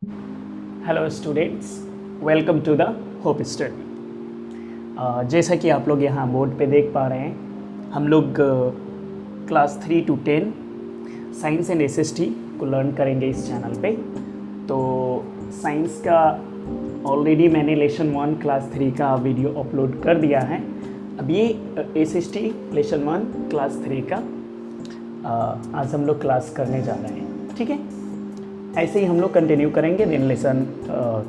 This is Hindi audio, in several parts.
Hello students, welcome to the hope study. जैसा कि आप लोग यहाँ बोर्ड पे देख पा रहे हैं, हम लोग class 3 to 10 science and SST को लर्न करेंगे इस चैनल पे। तो साइंस का ऑलरेडी मैंने लेसन 1 क्लास 3 का वीडियो अपलोड कर दिया है। अब ये एसएसटी लेसन 1 क्लास 3 का आज हम लोग क्लास करने जा रहे हैं, ठीक है। ऐसे ही हम लोग कंटिन्यू करेंगे, दिन लेसन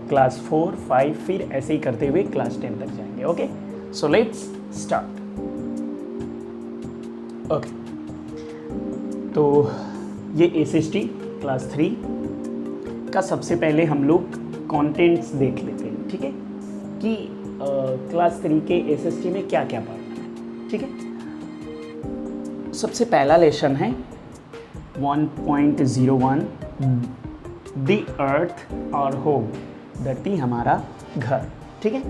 क्लास 4, 5, फिर ऐसे ही करते हुए क्लास 10 तक जाएंगे। Okay, so let's start. Okay, तो ये एसएसटी क्लास 3 का सबसे पहले हम लोग कंटेंट्स देख लेते हैं, ठीक है, कि क्लास 3 के एसएसटी में क्या क्या पढ़ना है, ठीक है। सबसे पहला लेसन है 1.01 द अर्थ और होम, धरती हमारा घर, ठीक है।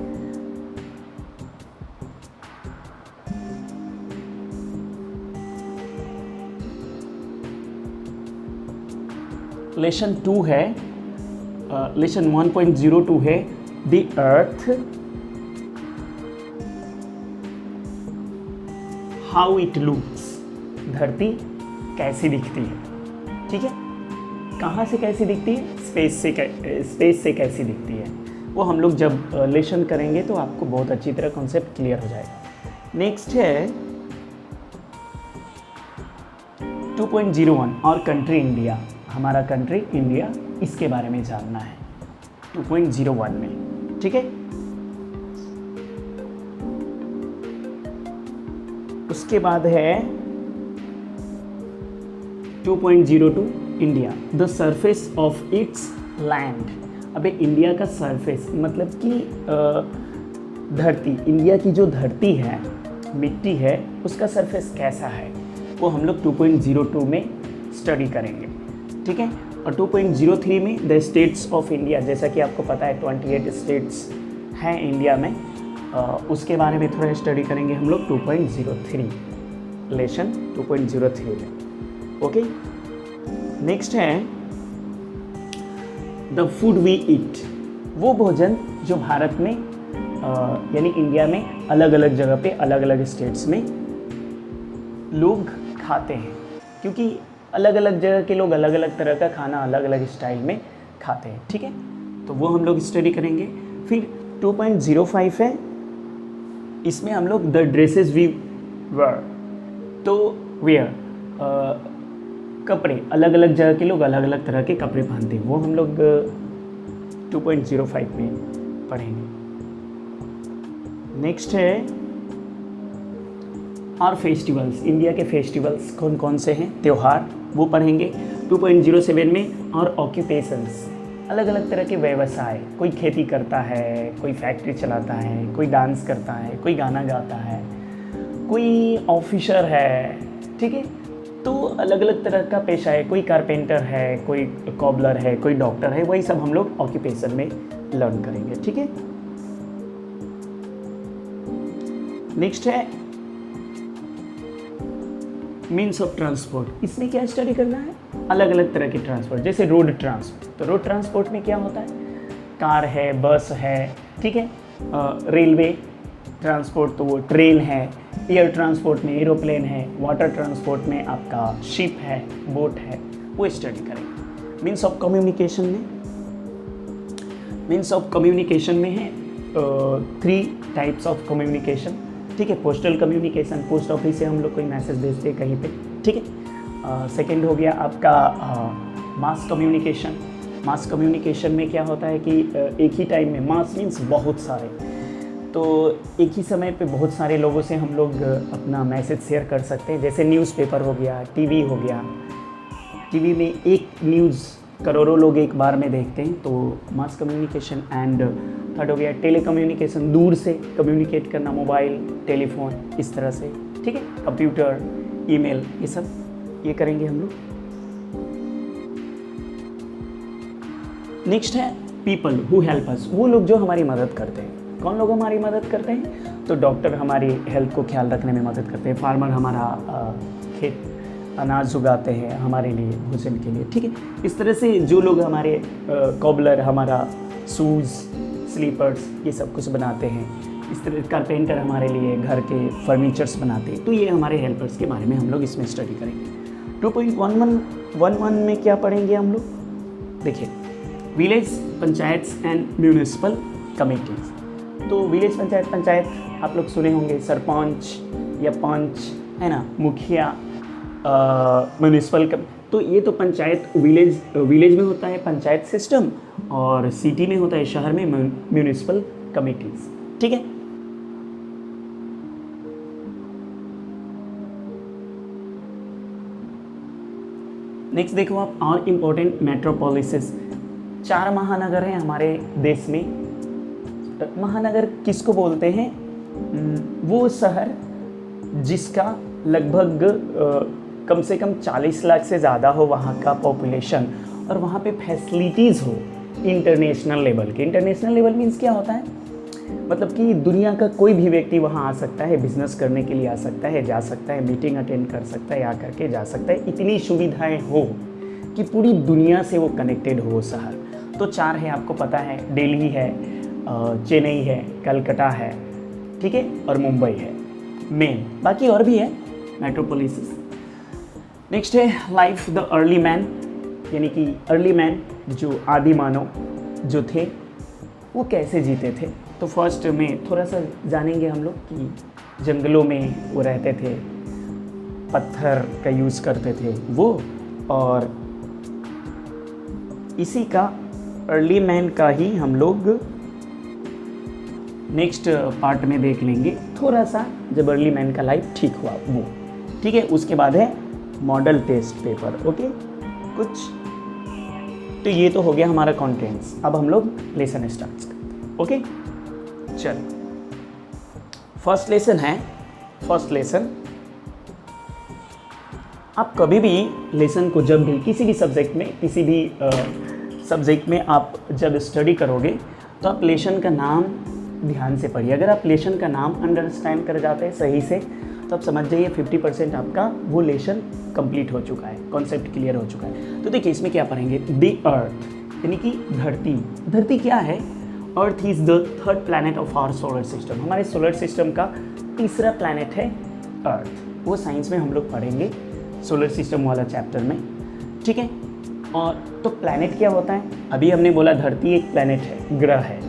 लेसन 2 है, लेसन 1.02 है the earth how it looks, धरती कैसी दिखती है, ठीक है। कहाँ से कैसी दिखती है? स्पेस से कैसी दिखती है, वो हम लोग जब लेसन करेंगे तो आपको बहुत अच्छी तरह कॉन्सेप्ट क्लियर हो जाएगा। नेक्स्ट है 2.01 और कंट्री इंडिया, हमारा कंट्री इंडिया, इसके बारे में जानना है 2.01 में, ठीक है। उसके बाद है 2.02 India, the surface of its land. अबे इंडिया का सरफेस मतलब कि धरती, इंडिया की जो धरती है, मिट्टी है, उसका सरफेस कैसा है, वो हम लोग 2.02 में स्टडी करेंगे, ठीक है। और 2.03 में द स्टेट्स ऑफ इंडिया, जैसा कि आपको पता है 28 स्टेट्स हैं इंडिया में, उसके बारे में थोड़ा स्टडी करेंगे हम लोग 2.03 लेसन 2.03 में, ओके। नेक्स्ट है द फूड वी ईट, वो भोजन जो भारत में यानी इंडिया में अलग अलग जगह पे, अलग अलग स्टेट्स में लोग खाते हैं, क्योंकि अलग अलग जगह के लोग अलग अलग तरह का खाना अलग अलग स्टाइल में खाते हैं, ठीक है। तो वो हम लोग स्टडी करेंगे। फिर 2.05 है, इसमें हम लोग द ड्रेसेस वी वेयर, तो वेयर कपड़े, अलग अलग जगह के लोग अलग अलग तरह के कपड़े पहनते हैं, वो हम लोग 2.05 में पढ़ेंगे। नेक्स्ट है और फेस्टिवल्स, इंडिया के फेस्टिवल्स कौन कौन से हैं, त्योहार, वो पढ़ेंगे 2.07 में। और ऑक्यूपेशंस, अलग अलग तरह के व्यवसाय, कोई खेती करता है, कोई फैक्ट्री चलाता है, कोई डांस करता है, कोई गाना गाता है, कोई ऑफिसर है, ठीक है। तो अलग अलग तरह का पेशा है, कोई कारपेंटर है, कोई कॉबलर है, कोई डॉक्टर है, वही सब हम लोग ऑक्यूपेशन में लर्न करेंगे, ठीक है। नेक्स्ट है मीन्स ऑफ ट्रांसपोर्ट, इसमें क्या स्टडी करना है, अलग अलग तरह के ट्रांसपोर्ट, जैसे रोड ट्रांसपोर्ट, तो रोड ट्रांसपोर्ट में क्या होता है, कार है, बस है, ठीक है। रेलवे ट्रांसपोर्ट तो वो ट्रेन है, एयर ट्रांसपोर्ट में एरोप्लेन है, वाटर ट्रांसपोर्ट में आपका शिप है, बोट है, वो स्टडी करेंगे। मीन्स ऑफ कम्युनिकेशन में है 3 टाइप्स ऑफ कम्युनिकेशन, ठीक है। पोस्टल कम्युनिकेशन, पोस्ट ऑफिस से हम लोग कोई मैसेज भेजते हैं कहीं पे, ठीक है। सेकेंड हो गया आपका मास कम्युनिकेशन। मास कम्युनिकेशन में क्या होता है कि एक ही टाइम में, मास मीन्स बहुत सारे, तो एक ही समय पे बहुत सारे लोगों से हम लोग अपना मैसेज शेयर कर सकते हैं, जैसे न्यूज़पेपर हो गया, टीवी हो गया, टीवी में एक न्यूज़ करोड़ों लोग एक बार में देखते हैं, तो मास कम्युनिकेशन। एंड थर्ड हो गया टेली कम्युनिकेशन, दूर से कम्युनिकेट करना, मोबाइल, टेलीफोन, इस तरह से, ठीक है, कंप्यूटर, ईमेल, ये सब ये करेंगे हम लोग। नेक्स्ट है पीपल हु हेल्प अस, वो लोग जो हमारी मदद करते हैं। कौन लोग हमारी मदद करते हैं? तो डॉक्टर हमारी हेल्थ को ख्याल रखने में मदद करते हैं, फार्मर हमारा खेत अनाज उगाते हैं हमारे लिए भोजन के लिए, ठीक है। इस तरह से जो लोग हमारे कॉबलर, हमारा शूज़, स्लीपर्स, ये सब कुछ बनाते हैं, इस तरह कारपेंटर हमारे लिए घर के फर्नीचर्स बनाते हैं, तो ये हमारे हेल्पर्स के बारे में हम लोग इसमें स्टडी करेंगे। 2.11 में क्या पढ़ेंगे हम लोग, देखिए, village panchayats and municipal committees. तो विलेज पंचायत आप लोग सुने होंगे, सरपंच या पंच, है ना, मुखिया, म्यूनिसिपल। तो ये तो पंचायत विलेज में होता है पंचायत सिस्टम, और सिटी में होता है, शहर में, म्यूनिसिपल कमेटीज, ठीक है। नेक्स्ट देखो आप, और इम्पोर्टेंट मेट्रोपोलिसेस। 4 महानगर हैं हमारे देश में। महानगर किसको बोलते हैं? वो शहर जिसका लगभग कम से कम 40 लाख से ज़्यादा हो वहाँ का पॉपुलेशन, और वहाँ पे फैसिलिटीज़ हो इंटरनेशनल लेवल के। इंटरनेशनल लेवल मीन्स क्या होता है, मतलब कि दुनिया का कोई भी व्यक्ति वहाँ आ सकता है, बिजनेस करने के लिए आ सकता है, जा सकता है, मीटिंग अटेंड कर सकता है, आ करके जा सकता है, इतनी सुविधाएं हो कि पूरी दुनिया से वो कनेक्टेड हो वो शहर। तो 4 है, आपको पता है, दिल्ली है, चेन्नई है, कलकत्ता है, ठीक है, और मुंबई है मेन, बाकी और भी है मेट्रोपोलिसेस। नेक्स्ट है लाइफ द अर्ली मैन, यानी कि अर्ली मैन, जो आदि मानव जो थे वो कैसे जीते थे। तो फर्स्ट में थोड़ा सा जानेंगे हम लोग कि जंगलों में वो रहते थे, पत्थर का यूज़ करते थे वो, और इसी का अर्ली मैन का ही हम लोग नेक्स्ट पार्ट में देख लेंगे थोड़ा सा, जब अर्ली मैन का लाइफ ठीक हुआ वो, ठीक है। उसके बाद है मॉडल टेस्ट पेपर, ओके कुछ। तो ये तो हो गया हमारा कंटेंट्स। अब हम लोग लेसन स्टार्ट करते हैं, ओके। चल, फर्स्ट लेसन है, फर्स्ट लेसन, आप कभी भी लेसन को जब भी किसी भी सब्जेक्ट में, किसी भी सब्जेक्ट में आप जब स्टडी करोगे तो आप लेसन का नाम ध्यान से पढ़िए। अगर आप लेसन का नाम अंडरस्टैंड कर जाते हैं सही से तो आप समझ जाइए 50% आपका वो लेसन कंप्लीट हो चुका है, कॉन्सेप्ट क्लियर हो चुका है। तो देखिए इसमें क्या पढ़ेंगे, द अर्थ, यानी कि धरती। धरती क्या है? Earth is the 3rd planet of our solar system. हमारे सोलर सिस्टम का तीसरा प्लैनेट है अर्थ। वो साइंस में हम लोग पढ़ेंगे सोलर सिस्टम वाला चैप्टर में, ठीक है। और तो प्लैनेट क्या होता है? अभी हमने बोला धरती एक प्लैनेट है, ग्रह है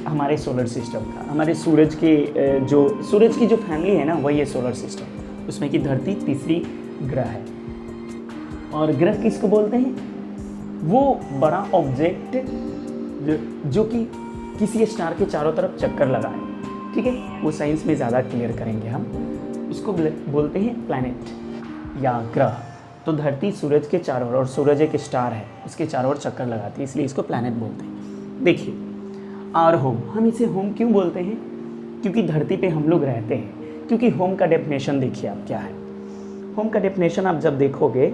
हमारे सोलर सिस्टम का। हमारे सूरज की जो फैमिली है ना, वही है सोलर सिस्टम, उसमें की धरती तीसरी ग्रह है। और ग्रह किसको बोलते हैं? वो बड़ा ऑब्जेक्ट जो कि किसी स्टार के चारों तरफ चक्कर लगाए, ठीक है। वो साइंस में ज़्यादा क्लियर करेंगे हम। उसको बोलते हैं प्लैनेट या ग्रह। तो धरती सूरज के चारों ओर, और सूरज एक स्टार है, उसके चारों ओर चक्कर लगाती है, इसलिए इसको प्लैनेट बोलते हैं। देखिए, आवर होम, हम इसे होम क्यों बोलते हैं? क्योंकि धरती पे हम लोग रहते हैं। क्योंकि होम का डेफिनेशन देखिए आप क्या है। होम का डेफिनेशन आप जब देखोगे,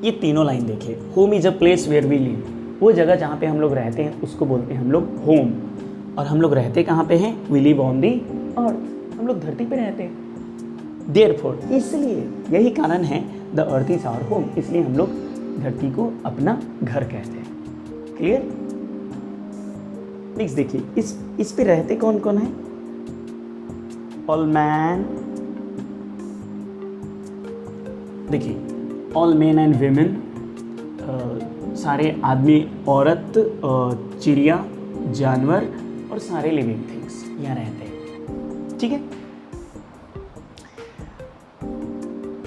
ये तीनों लाइन देखिए, home is a place where we live, वो जगह जहाँ पे हम लोग रहते हैं उसको बोलते हैं हम लोग होम। और हम लोग रहते कहाँ पे हैं? वी लिव ऑन दी अर्थ, हम लोग धरती पे रहते हैं। देयरफॉर, इसलिए यही कारण है the earth is our home, इसलिए हम लोग धरती को अपना घर कहते हैं। क्लियर? नेक्स्ट देखिए, इस पे रहते कौन कौन है? ऑल मैन, देखिए ऑल मैन एंड वीमेन, सारे आदमी, औरत, चिड़िया, जानवर और सारे लिविंग थिंग्स यहाँ रहते हैं, ठीक है।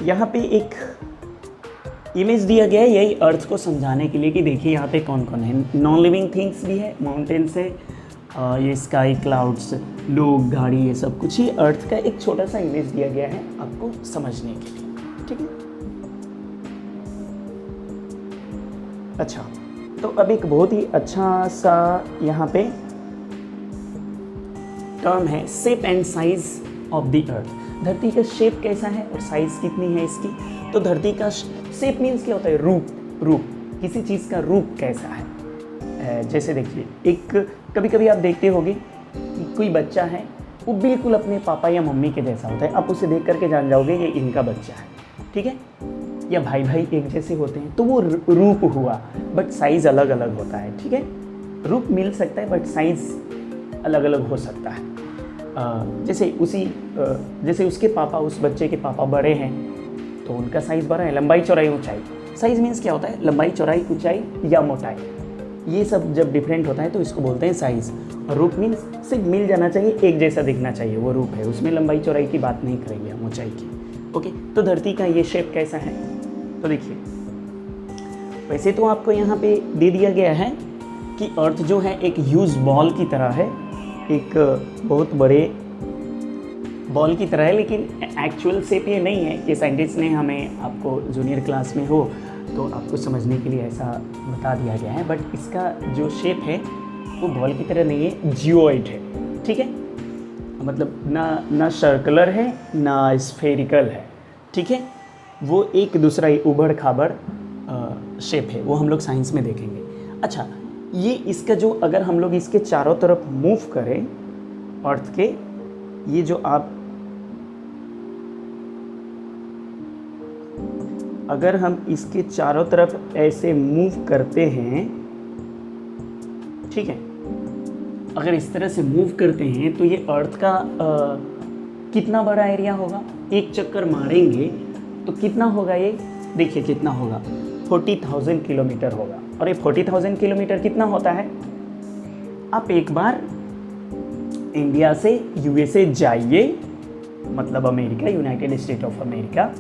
यहाँ पे एक इमेज दिया गया है यही अर्थ को समझाने के लिए कि देखिए यहाँ पे कौन कौन है। नॉन लिविंग थिंग्स भी है, माउंटेन्स है, ये स्काई, क्लाउड्स, लोग, गाड़ी, ये सब कुछ ही अर्थ का एक छोटा सा इमेज दिया गया है आपको समझने के लिए, ठीक है। अच्छा, तो अब एक बहुत ही अच्छा सा यहाँ पे टर्म है, shape and size of the earth. धरती का शेप कैसा है और साइज कितनी है इसकी? तो धरती का शेप मीन्स क्या होता है? रूप, किसी चीज़ का रूप कैसा है। जैसे देखिए, एक कभी कभी आप देखते होंगे कि कोई बच्चा है वो बिल्कुल अपने पापा या मम्मी के जैसा होता है। आप उसे देख करके जान जाओगे ये इनका बच्चा है, ठीक है। या भाई भाई एक जैसे होते हैं तो वो रूप हुआ, बट साइज़ अलग अलग होता है, ठीक है। रूप मिल सकता है बट साइज़ अलग अलग हो सकता है। जैसे उसके पापा, उस बच्चे के पापा बड़े हैं तो उनका साइज़ बड़ा है, लंबाई चौड़ाई ऊंचाई। साइज़ मीन्स क्या होता है? लंबाई चौड़ाई ऊंचाई या मोटाई, ये सब जब डिफरेंट होता है तो इसको बोलते हैं साइज़। और रूप मीन्स सिर्फ मिल जाना चाहिए, एक जैसा दिखना चाहिए, वो रूप है, उसमें लंबाई चौड़ाई की बात नहीं करेंगे हम, ऊंचाई की। ओके, तो धरती का ये शेप कैसा है? तो देखिए, वैसे तो आपको यहाँ पे दे दिया गया है कि अर्थ जो है एक ह्यूज बॉल की तरह है, एक बहुत बड़े बॉल की तरह है, लेकिन एक्चुअल शेप ये नहीं है। ये साइंटिस्ट ने हमें, आपको जूनियर क्लास में हो तो आपको समझने के लिए ऐसा बता दिया गया है, बट इसका जो शेप है वो बॉल की तरह नहीं है, जियोइड है, ठीक है। मतलब ना सर्कुलर है ना स्फेरिकल है, ठीक है। वो एक दूसरा ही उबड़ खाबड़ शेप है, वो हम लोग साइंस में देखेंगे। अच्छा, ये इसका जो, अगर हम लोग इसके चारों तरफ मूव करें अर्थ के, ये जो आप, अगर हम इसके चारों तरफ ऐसे मूव करते हैं, ठीक है, अगर इस तरह से मूव करते हैं तो ये अर्थ का कितना बड़ा एरिया होगा? एक चक्कर मारेंगे तो कितना होगा ये? देखिए कितना होगा, 40,000 किलोमीटर होगा। और ये 40,000 किलोमीटर कितना होता है? आप एक बार इंडिया से यूएसए जाइए, मतलब America, United state of America,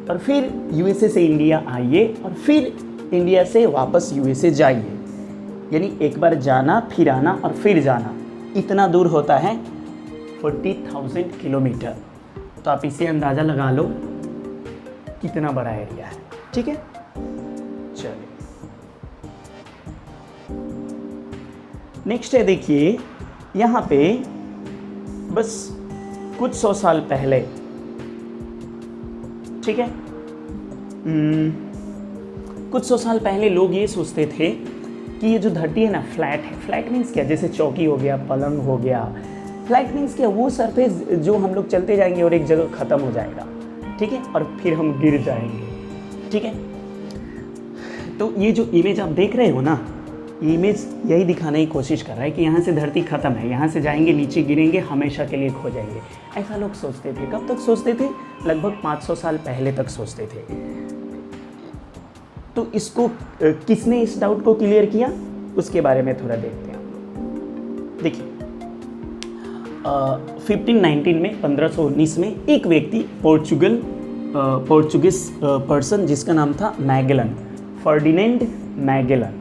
और फिर यूएसए से इंडिया आइए और फिर इंडिया से वापस यूएसए जाइए, यानी एक बार जाना फिर आना और फिर जाना, इतना दूर होता है 40,000 किलोमीटर। तो आप इससे अंदाज़ा लगा लो कितना बड़ा एरिया है, ठीक है। चलिए नेक्स्ट है, देखिए यहाँ पे बस कुछ 100 साल पहले, ठीक है, कुछ 100 साल पहले लोग ये सोचते थे कि ये जो धरती है ना फ्लैट है। फ्लैट मीन्स क्या? जैसे चौकी हो गया, पलंग हो गया। फ्लैट मीन्स क्या? वो सरफेस जो हम लोग चलते जाएंगे और एक जगह ख़त्म हो जाएगा, ठीक है, और फिर हम गिर जाएंगे, ठीक है। तो ये जो इमेज आप देख रहे हो ना, इमेज यही दिखाने की कोशिश कर रहा है कि यहाँ से धरती ख़त्म है, यहाँ से जाएंगे, नीचे गिरेंगे, हमेशा के लिए खो जाएंगे। ऐसा लोग सोचते थे। कब तक सोचते थे? लगभग 500 साल पहले तक सोचते थे। तो इसको किसने इस डाउट को क्लियर किया, उसके बारे में थोड़ा देखते हैं हम लोग। देखिए 1519 में, 1519 में एक व्यक्ति, पोर्चुगीज पर्सन जिसका नाम था मैगेलन, फर्डिनेंड मैगेलन,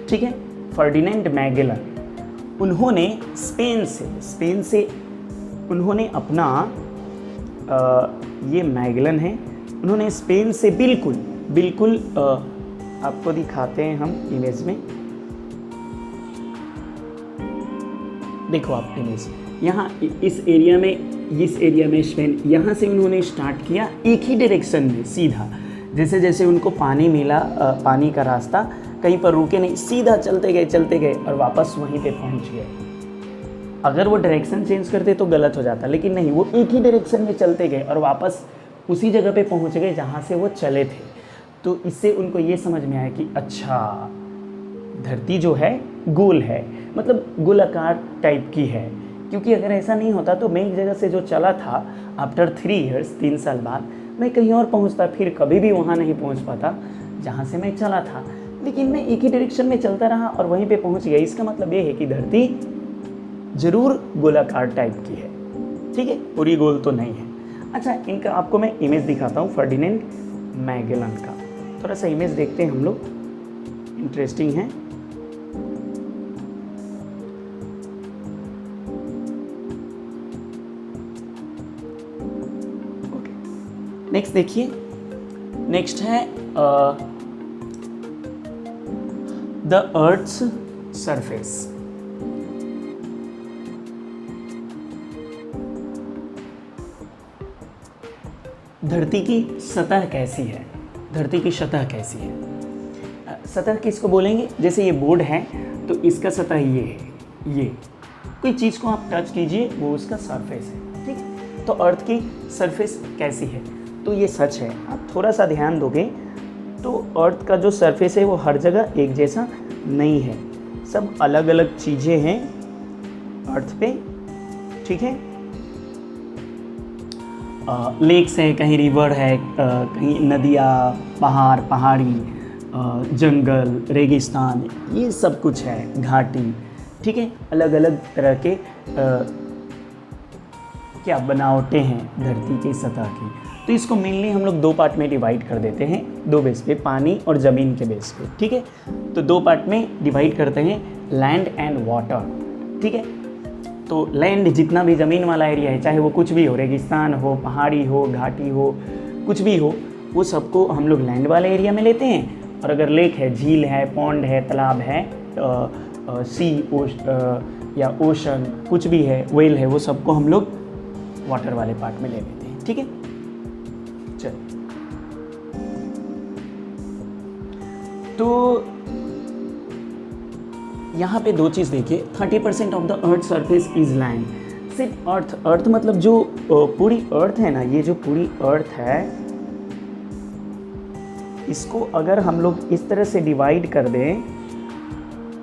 ठीक है, फर्डिनेंड मैगेलन, उन्होंने स्पेन से उन्होंने अपना ये मैगेलन है, उन्होंने स्पेन से बिल्कुल आपको दिखाते हैं हम इमेज में, देखो आप इमेज, यहाँ इस एरिया में स्पेन, यहाँ से उन्होंने स्टार्ट किया एक ही डायरेक्शन में सीधा। जैसे जैसे उनको पानी मिला, पानी का रास्ता, कहीं पर रुके नहीं, सीधा चलते गए और वापस वहीं पे पहुँच गए। अगर वो डायरेक्शन चेंज करते तो गलत हो जाता, लेकिन नहीं, वो एक ही डायरेक्शन में चलते गए और वापस उसी जगह पे पहुँच गए जहाँ से वो चले थे। तो इससे उनको ये समझ में आया कि अच्छा, धरती जो है गोल है, मतलब गोलाकार टाइप की है। क्योंकि अगर ऐसा नहीं होता तो मैं एक जगह से जो चला था, आफ्टर 3 ईयर्स, 3 साल बाद मैं कहीं और पहुंचता, फिर कभी भी वहां नहीं पहुंच पाता जहां से मैं चला था। लेकिन मैं एक ही डायरेक्शन में चलता रहा और वहीं पे पहुंच गया। इसका मतलब ये है कि धरती जरूर गोलाकार टाइप की है, ठीक है, पूरी गोल तो नहीं है। अच्छा, इनका आपको मैं इमेज दिखाता हूँ, फर्डिनेंड मैगेलन का। थोड़ा सा इमेज देखते हैं हम लोग, इंटरेस्टिंग है। नेक्स्ट देखिए, नेक्स्ट है द अर्थ्स सरफेस। धरती की सतह कैसी है? धरती की सतह कैसी है? सतह किसको बोलेंगे? जैसे ये बोर्ड है तो इसका सतह ये है, ये कोई चीज़ को आप टच कीजिए वो उसका सरफेस है, ठीक है। तो अर्थ की सरफेस कैसी है, तो ये सच है। आप थोड़ा सा ध्यान दोगे तो अर्थ का जो सरफेस है वो हर जगह एक जैसा नहीं है, सब अलग अलग चीज़ें हैं अर्थ पे, ठीक है। लेक्स है, कहीं रिवर है, कहीं नदियाँ, पहाड़, पहाड़ी, जंगल, रेगिस्तान, ये सब कुछ है, घाटी, ठीक है। अलग अलग तरह के क्या बनावटें हैं धरती की सतह की। तो इसको मेनली हम लोग दो पार्ट में डिवाइड कर देते हैं, दो बेस पे, पानी और ज़मीन के बेस पे, ठीक है। तो दो पार्ट में डिवाइड करते हैं, लैंड एंड वाटर, ठीक है। तो लैंड जितना भी ज़मीन वाला एरिया है, चाहे वो कुछ भी हो, रेगिस्तान हो, पहाड़ी हो, घाटी हो, कुछ भी हो, वो सबको हम लोग लैंड वाले एरिया में लेते हैं। और अगर लेक है, झील है, पॉन्ड है, तालाब है, सी या ओशन कुछ भी है, वेल है, वो सबको हम लोग वाटर वाले पार्ट में ले लेते हैं, ठीक है। चलो, तो यहाँ पे दो चीज़ देखिए, 30% of the earth surface is land. सिर्फ अर्थ मतलब जो पूरी अर्थ है ना, ये जो पूरी अर्थ है, इसको अगर हम लोग इस तरह से डिवाइड कर दें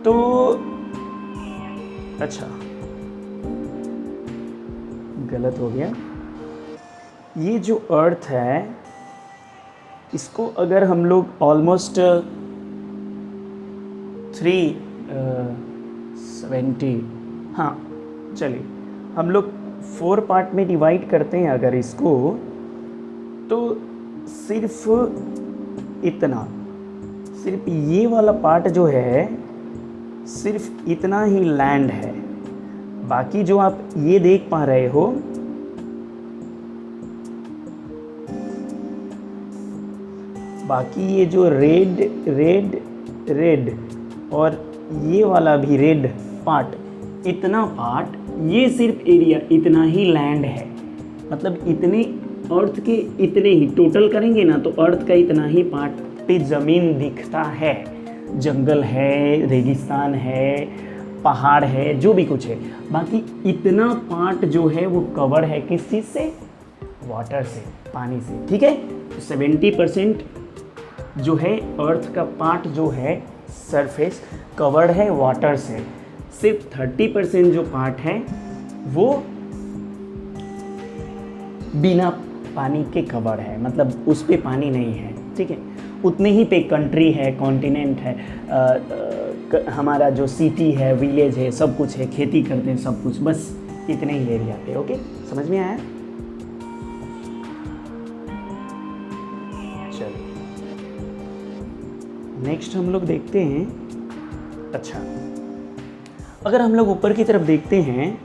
तो अच्छा गलत हो गया। ये जो अर्थ है, इसको अगर हम लोग ऑलमोस्ट 370, हाँ चलिए हम लोग 4 पार्ट में डिवाइड करते हैं अगर इसको, तो सिर्फ इतना, सिर्फ ये वाला पार्ट जो है, सिर्फ इतना ही लैंड है। बाकी जो आप ये देख पा रहे हो, बाकी ये जो रेड रेड रेड और ये वाला भी रेड पार्ट, इतना पार्ट, ये सिर्फ एरिया इतना ही लैंड है। मतलब इतने अर्थ के इतने ही टोटल करेंगे ना, तो अर्थ का इतना ही पार्ट पे ज़मीन दिखता है। जंगल है, रेगिस्तान है, पहाड़ है, जो भी कुछ है। बाकी इतना पार्ट जो है वो कवर है किस चीज़ से? वाटर से, पानी से, ठीक है। तो 70% जो है अर्थ का पार्ट जो है सरफेस कवर्ड है वाटर से। सिर्फ 30% जो पार्ट है वो बिना पानी के कवर है, मतलब उस पे पानी नहीं है, ठीक है। उतने ही पे कंट्री है, कॉन्टिनेंट है, हमारा जो सिटी है, विलेज है, सब कुछ है, खेती करते हैं, सब कुछ, बस इतने ही एरिया पे। ओके, समझ में आया? चलो नेक्स्ट हम लोग देखते हैं। अच्छा, अगर हम लोग ऊपर की तरफ देखते हैं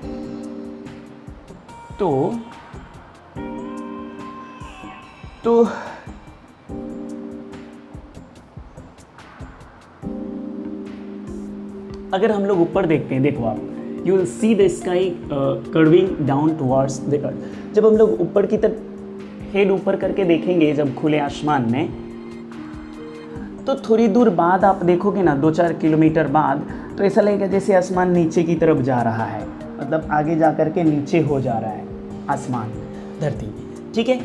तो अगर हम लोग ऊपर देखते हैं, देखो आप, you will see the sky curving down towards the earth. जब हम लोग ऊपर की तरफ हेड ऊपर करके देखेंगे, जब खुले आसमान में, तो थोड़ी दूर बाद आप देखोगे ना, 2-4 किलोमीटर बाद, तो ऐसा लगेगा जैसे आसमान नीचे की तरफ जा रहा है, मतलब आगे जा कर के नीचे हो जा रहा है आसमान, धरती, ठीक है।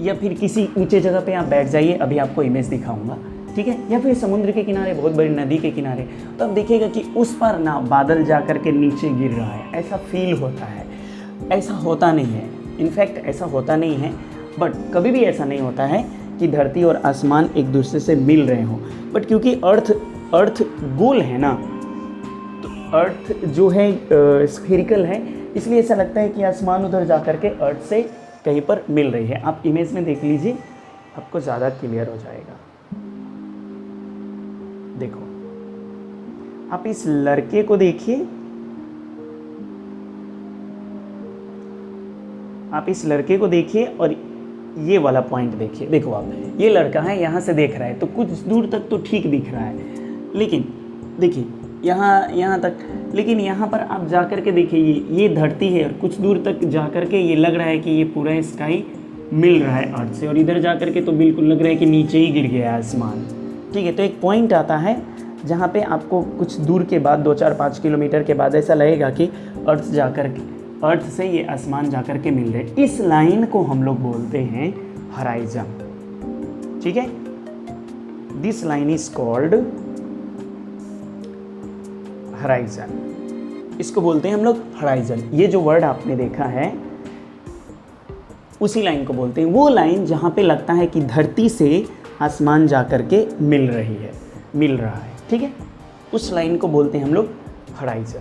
या फिर किसी ऊंचे जगह पे आप बैठ जाइए, अभी आपको इमेज दिखाऊंगा, ठीक है। या फिर समुद्र के किनारे, बहुत बड़ी नदी के किनारे, तो आप देखिएगा कि उस पर ना बादल जा कर के नीचे गिर रहा है, ऐसा फील होता है। ऐसा होता नहीं है, इनफैक्ट ऐसा होता नहीं है, बट कभी भी ऐसा नहीं होता है कि धरती और आसमान एक दूसरे से मिल रहे हों। बट क्योंकि अर्थ गोल है ना, तो अर्थ जो है स्फेरिकल है, इसलिए ऐसा लगता है कि आसमान उधर जा कर के अर्थ से कहीं पर मिल रही है। आप इमेज में देख लीजिए, आपको ज़्यादा क्लियर हो जाएगा। देखो, आप इस लड़के को देखिए, आप इस लड़के को देखिए और ये वाला पॉइंट देखिए। देखो आप, ये लड़का है, यहाँ से देख रहा है तो कुछ दूर तक तो ठीक दिख रहा है, लेकिन देखिए यहाँ तक, लेकिन यहाँ पर आप जा कर के देखिए, ये धरती है और कुछ दूर तक जा कर के ये लग रहा है कि ये पूरा स्काई मिल रहा है अर्थ से, और इधर जा कर के तो बिल्कुल लग रहा है कि नीचे ही गिर गया है आसमान, ठीक है। तो एक पॉइंट आता है जहाँ पे आपको कुछ दूर के बाद 2-4-5 किलोमीटर के बाद ऐसा लगेगा कि अर्थ से ये आसमान जाकर के मिल रहे, इस लाइन को हम लोग बोलते हैं हराइजन। ठीक है, this line is called horizon, इसको बोलते हैं हम लोग हराइजन। ये जो वर्ड आपने देखा है उसी लाइन को बोलते हैं, वो लाइन जहाँ पे लगता है कि धरती से आसमान जाकर के मिल रहा है। ठीक है, उस लाइन को बोलते हैं हम लोग हराइजन।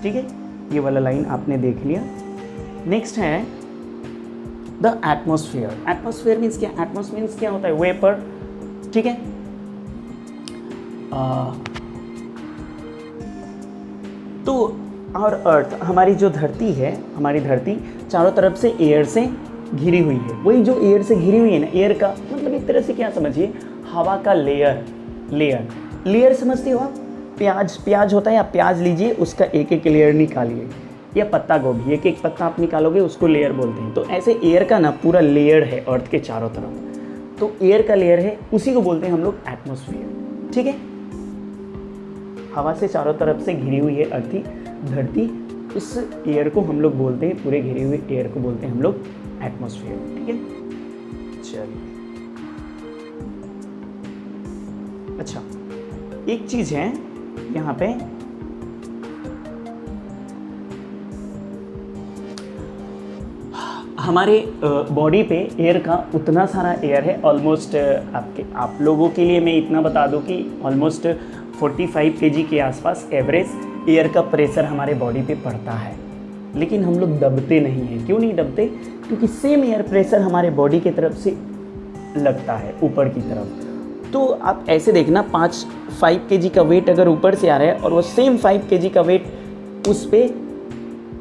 ठीक है, ये वाला लाइन आपने देख लिया। नेक्स्ट है द एटमॉस्फेयर। एटमॉस्फेयर मीन्स क्या? एटमॉस्फेयर मीन्स क्या होता है? वेपर। ठीक है, तो और अर्थ, हमारी जो धरती है, हमारी धरती चारों तरफ से एयर से घिरी हुई है। वही जो एयर से घिरी हुई है ना, एयर का मतलब एक तरह से क्या समझिए, हवा का लेयर समझते हो आप? प्याज होता है, या प्याज लीजिए, उसका एक एक लेयर निकालिए, या पत्ता गोभी, एक एक पत्ता आप निकालोगे, उसको लेयर बोलते हैं। तो ऐसे एयर का ना पूरा लेयर है अर्थ के चारों तरफ, तो एयर का लेयर है, उसी को बोलते हैं हम लोग एटमॉस्फेयर। ठीक है, हवा से चारों तरफ से घिरी हुई है धरती, उस एयर को हम लोग बोलते हैं, पूरे घिरे हुए एयर को बोलते हैं हम लोग एटमॉस्फेयर। ठीक है, चलिए। अच्छा, एक चीज है यहाँ पे, हमारे बॉडी पे एयर का उतना सारा एयर है, ऑलमोस्ट आप लोगों के लिए मैं इतना बता दूं कि ऑलमोस्ट 45 kg के आसपास एवरेज एयर का प्रेशर हमारे बॉडी पे पड़ता है। लेकिन हम लोग दबते नहीं हैं। क्यों नहीं दबते? क्योंकि सेम एयर प्रेशर हमारे बॉडी की तरफ से लगता है ऊपर की तरफ। तो आप ऐसे देखना, 5 kg का वेट अगर ऊपर से आ रहा है और वो सेम 5 kg का वेट उस पर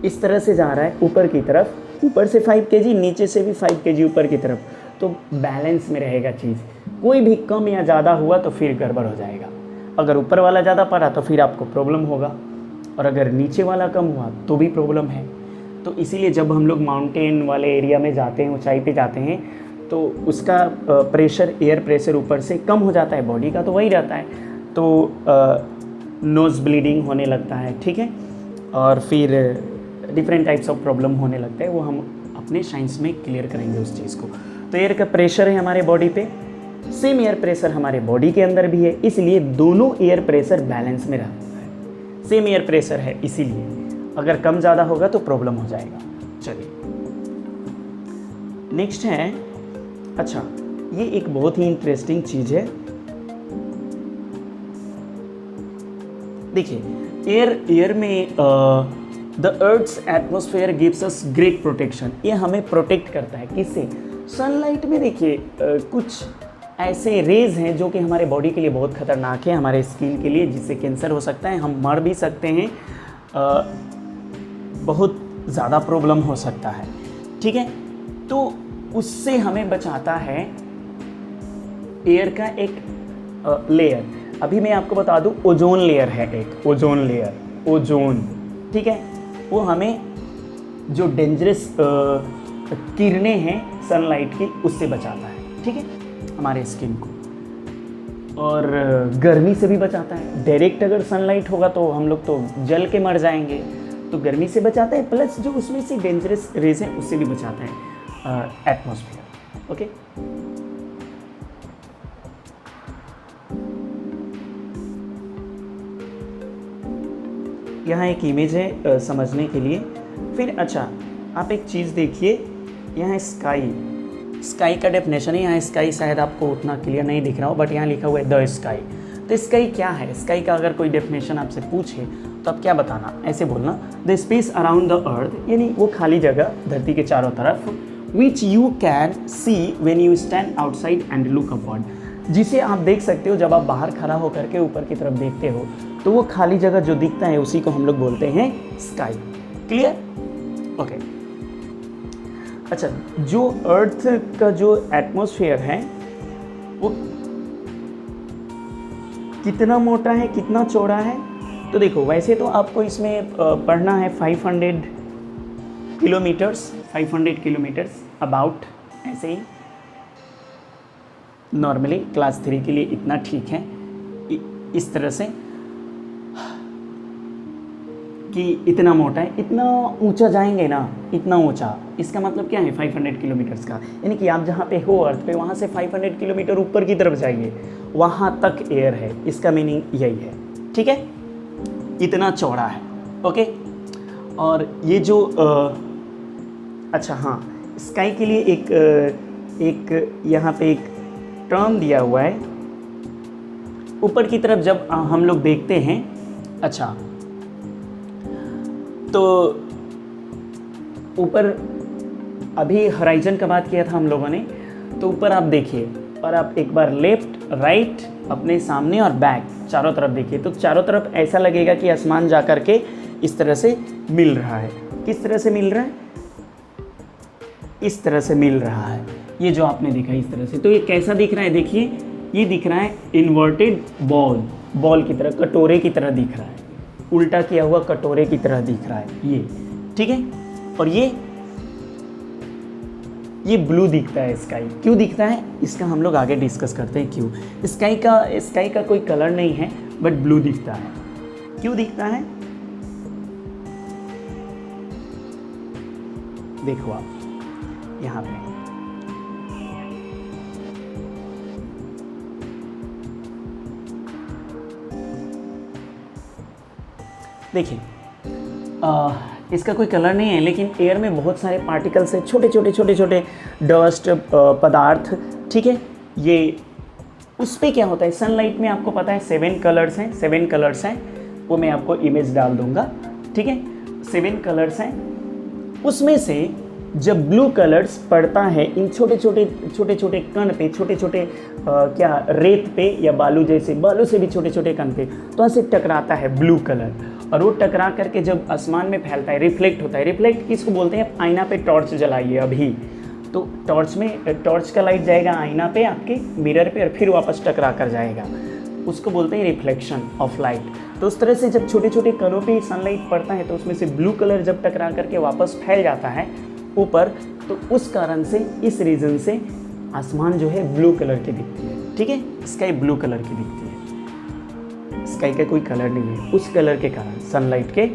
इस तरह से जा रहा है ऊपर की तरफ, ऊपर से 5 kg, नीचे से भी 5 kg ऊपर की तरफ, तो बैलेंस में रहेगा चीज़। कोई भी कम या ज़्यादा हुआ तो फिर गड़बड़ हो जाएगा। अगर ऊपर वाला ज़्यादा पड़ा तो फिर आपको प्रॉब्लम होगा, और अगर नीचे वाला कम हुआ तो भी प्रॉब्लम है। तो इसीलिए जब हम लोग माउंटेन वाले एरिया में जाते हैं, ऊंचाई पे जाते हैं, तो उसका प्रेशर, एयर प्रेशर ऊपर से कम हो जाता है, बॉडी का तो वही रहता है, तो नोज़ ब्लीडिंग होने लगता है। ठीक है, और फिर डिफरेंट टाइप्स ऑफ प्रॉब्लम होने लगता है, वो हम अपने साइंस में क्लियर करेंगे उस चीज़ को। तो एयर का प्रेशर है हमारे बॉडी पे, सेम एयर प्रेशर हमारे बॉडी के अंदर भी है, इसलिए दोनों एयर प्रेशर बैलेंस में रहता है। सेम एयर प्रेशर है, इसीलिए अगर कम ज़्यादा होगा तो प्रॉब्लम हो जाएगा। चलिए, नेक्स्ट है, अच्छा ये एक बहुत ही इंटरेस्टिंग चीज़ है। देखिए, एयर में the earth's atmosphere gives us great protection. ये हमें प्रोटेक्ट करता है, किससे? सनलाइट में। देखिए कुछ ऐसे रेज हैं जो कि हमारे बॉडी के लिए बहुत ख़तरनाक है, हमारे स्किन के लिए, जिससे कैंसर हो सकता है, हम मर भी सकते हैं, बहुत ज़्यादा प्रॉब्लम हो सकता है। ठीक है, तो उससे हमें बचाता है एयर का एक लेयर। अभी मैं आपको बता दूं, ओजोन लेयर है एक, ओजोन लेयर, ओजोन। ठीक है, वो हमें जो डेंजरस किरणें हैं सनलाइट की, उससे बचाता है। ठीक है, हमारे स्किन को, और गर्मी से भी बचाता है। डायरेक्ट अगर सनलाइट होगा तो हम लोग तो जल के मर जाएंगे, तो गर्मी से बचाता है, प्लस जो उसमें से डेंजरस रेज है उससे भी बचाता है एटमॉस्फेयर। ओके, यहाँ एक इमेज है समझने के लिए। फिर अच्छा, आप एक चीज़ देखिए, यहाँ स्काई का डेफिनेशन है। यहाँ स्काई शायद आपको उतना क्लियर नहीं दिख रहा हो, बट यहाँ लिखा हुआ है द स्काई। तो स्काई क्या है? स्काई का अगर कोई डेफिनेशन आपसे पूछे तो आप क्या बताना? ऐसे बोलना, the space around the earth, यानी वो खाली जगह धरती के चारों तरफ, which you can see when you stand outside and look upward, जिसे आप देख सकते हो जब आप बाहर खड़ा होकर के ऊपर की तरफ देखते हो, तो वो खाली जगह जो दिखता है उसी को हम लोग बोलते हैं स्काई। क्लियर? ओके। अच्छा, जो अर्थ का जो एटमॉस्फेयर है वो कितना मोटा है, कितना चौड़ा है? तो देखो, वैसे तो आपको इसमें पढ़ना है 500 किलोमीटर्स अबाउट, ऐसे ही नॉर्मली क्लास 3 के लिए इतना ठीक है। इस तरह से कि इतना मोटा है, इतना ऊंचा जाएंगे ना, इतना ऊंचा, इसका मतलब क्या है 500 किलोमीटर्स का, यानी कि आप जहाँ पे हो अर्थ पे वहाँ से 500 किलोमीटर ऊपर की तरफ जाइए, वहाँ तक एयर है, इसका मीनिंग यही है। ठीक है, इतना चौड़ा है। ओके, और ये जो अच्छा हाँ, स्काई के लिए एक यहाँ पे एक टर्म दिया हुआ है। ऊपर की तरफ जब हम लोग देखते हैं, अच्छा तो ऊपर अभी हॉराइजन का बात किया था हम लोगों ने, तो ऊपर आप देखिए और आप एक बार लेफ्ट राइट अपने सामने और बैक चारों तरफ देखिए, तो चारों तरफ ऐसा लगेगा कि आसमान जा कर के इस तरह से मिल रहा है। किस तरह से मिल रहा है? इस तरह से मिल रहा है। ये जो आपने देखा इस तरह से, तो ये कैसा दिख रहा है? देखिए ये दिख रहा है इन्वर्टेड बॉल की तरह, कटोरे की तरह दिख रहा है, उल्टा किया हुआ कटोरे की तरह दिख रहा है ये। ठीक है, और ये ब्लू दिखता है स्काई। क्यों दिखता है इसका हम लोग आगे डिस्कस करते हैं क्यों। स्काई का कोई कलर नहीं है बट ब्लू दिखता है। क्यों दिखता है? देखो आप यहाँ पे देखिए, इसका कोई कलर नहीं है, लेकिन एयर में बहुत सारे पार्टिकल्स हैं, छोटे छोटे डस्ट पदार्थ। ठीक है, ये उस पर क्या होता है, सनलाइट में आपको पता है 7 कलर्स हैं, वो मैं आपको इमेज डाल दूंगा। ठीक है, 7 कलर्स हैं, उसमें से जब ब्लू कलर्स पड़ता है इन छोटे छोटे कण पे, छोटे क्या रेत पे या बालू से भी छोटे कण पे, तो ऐसे टकराता है ब्लू कलर, और वो टकरा करके जब आसमान में फैलता है, रिफ्लेक्ट होता है। रिफ्लेक्ट किसको बोलते हैं? आईना पे टॉर्च जलाइए अभी, तो टॉर्च का लाइट जाएगा आईना पे, आपके मिरर पे, और फिर वापस टकरा कर जाएगा, उसको बोलते हैं रिफ्लेक्शन ऑफ लाइट। तो उस तरह से जब छोटे कणों पे सनलाइट पड़ता है तो उसमें से ब्लू कलर जब टकरा करके वापस फैल जाता है ऊपर, तो उस कारण से, इस रीज़न से आसमान जो है ब्लू कलर की दिखती है। ठीक है, स्काई ब्लू कलर की दिखती है। स्काई का कोई कलर नहीं है, उस कलर के कारण, सनलाइट के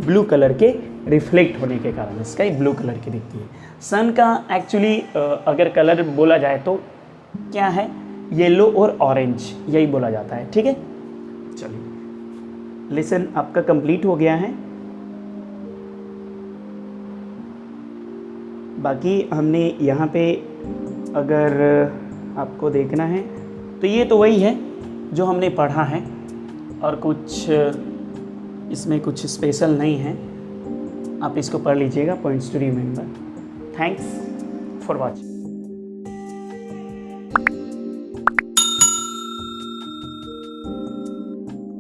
ब्लू कलर के रिफ्लेक्ट होने के कारण स्काई ब्लू कलर की दिखती है। सन का एक्चुअली अगर कलर बोला जाए तो क्या है? येलो और ऑरेंज, यही बोला जाता है। ठीक है, चलिए लेसन आपका कंप्लीट हो गया है। बाकी हमने यहाँ पे अगर आपको देखना है तो ये तो वही है जो हमने पढ़ा है, और कुछ इसमें कुछ स्पेशल नहीं है। आप इसको पढ़ लीजिएगा, points to remember. Thanks for watching.